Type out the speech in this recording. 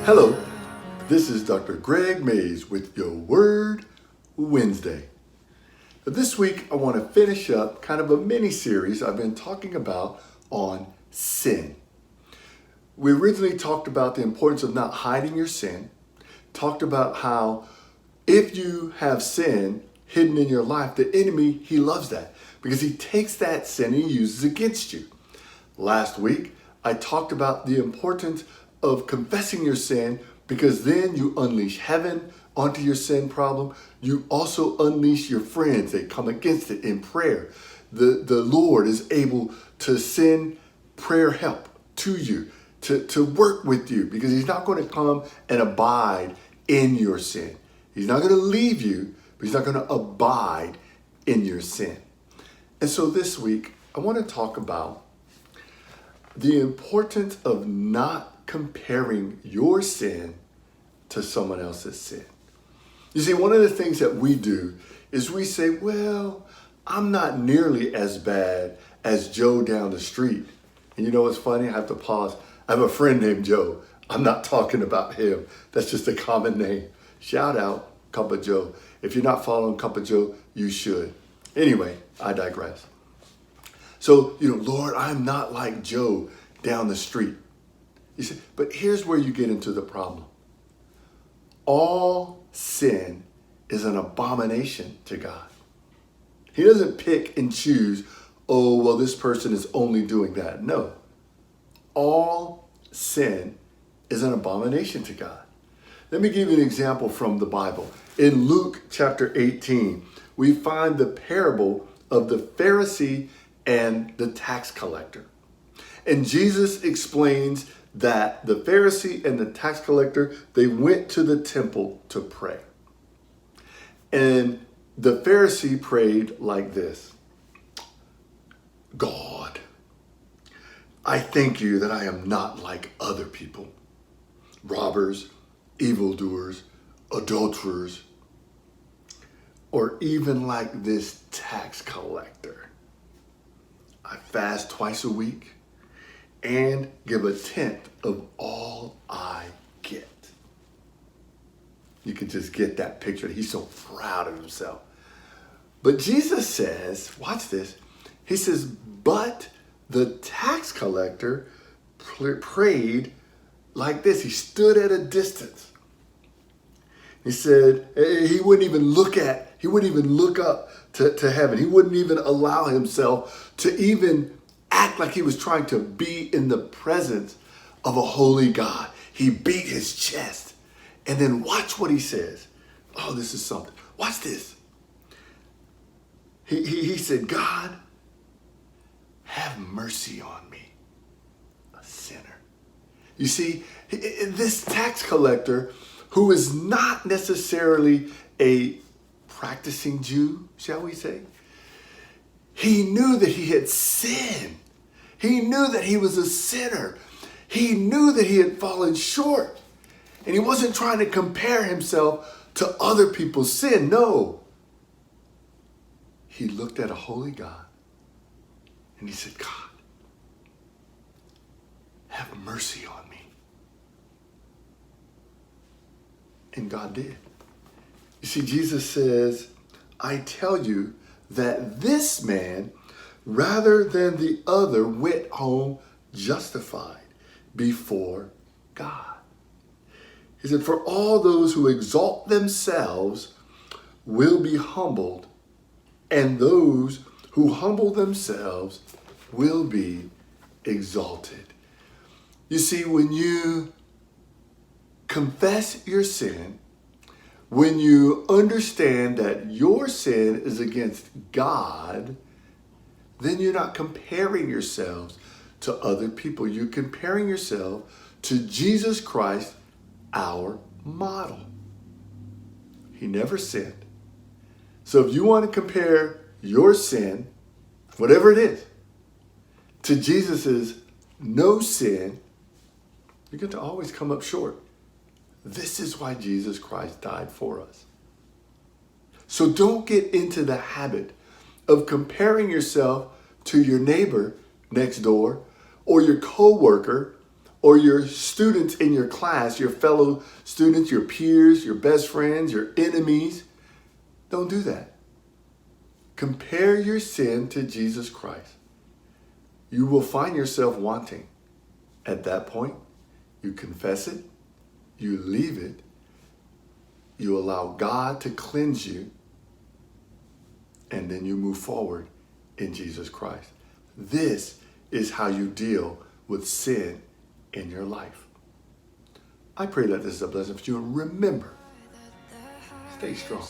Hello, this is Dr. Gregg Mays with your Word Wednesday. This week I want to finish up kind of a mini series I've been talking about on sin. We originally talked about the importance of not hiding your sin, talked about how if you have sin hidden in your life, the enemy, he loves that because he takes that sin and he uses it against you. Last week, I talked about the importance of confessing your sin because then you unleash heaven onto your sin problem. You also unleash your friends that come against it in prayer. The Lord is able to send prayer help to you, to work with you, because he's not going to come and abide in your sin. He's not going to leave you, but he's not going to abide in your sin. And so this week, I want to talk about the importance of not comparing your sin to someone else's sin. You see, one of the things that we do is we say, well, I'm not nearly as bad as Joe down the street. And you know what's funny? I have to pause. I have a friend named Joe. I'm not talking about him. That's just a common name. Shout out, Cup of Joe. If you're not following Cup of Joe, you should. Anyway, I digress. So, Lord, I'm not like Joe down the street. You see, but here's where you get into the problem. All sin is an abomination to God. He doesn't pick and choose, oh, well, this person is only doing that. No. All sin is an abomination to God. Let me give you an example from the Bible. In Luke chapter 18, we find the parable of the Pharisee and the tax collector. And Jesus explains that the Pharisee and the tax collector, they went to the temple to pray. And the Pharisee prayed like this: God, I thank you that I am not like other people, robbers, evildoers, adulterers, or even like this tax collector. I fast twice a week and give a tenth of all I get. You can just get that picture. He's so proud of himself. But Jesus says, watch this. He says, but the tax collector prayed like this. He stood at a distance. He said he wouldn't even look up to heaven. He wouldn't even allow himself to even act like he was trying to be in the presence of a holy God. He beat his chest. And then watch what he says. Oh, this is something. Watch this. He said, God, have mercy on me, a sinner. You see, this tax collector, who is not necessarily a practicing Jew, shall we say, he knew that he had sinned. He knew that he was a sinner. He knew that he had fallen short. And he wasn't trying to compare himself to other people's sin. No. He looked at a holy God and he said, God, have mercy on me. And God did. You see, Jesus says, I tell you that this man, rather than the other, went home justified before God. He said, for all those who exalt themselves will be humbled, and those who humble themselves will be exalted. You see, when you confess your sin, when you understand that your sin is against God, then you're not comparing yourselves to other people. You're comparing yourself to Jesus Christ, our model. He never sinned. So if you want to compare your sin, whatever it is, to Jesus's no sin, you're going to always come up short. This is why Jesus Christ died for us. So don't get into the habit of comparing yourself to your neighbor next door or your coworker or your students in your class, your fellow students, your peers, your best friends, your enemies. Don't do that. Compare your sin to Jesus Christ. You will find yourself wanting. At that point, you confess it, you leave it, you allow God to cleanse you, and then you move forward in Jesus Christ. This is how you deal with sin in your life. I pray that this is a blessing for you, and remember, stay strong.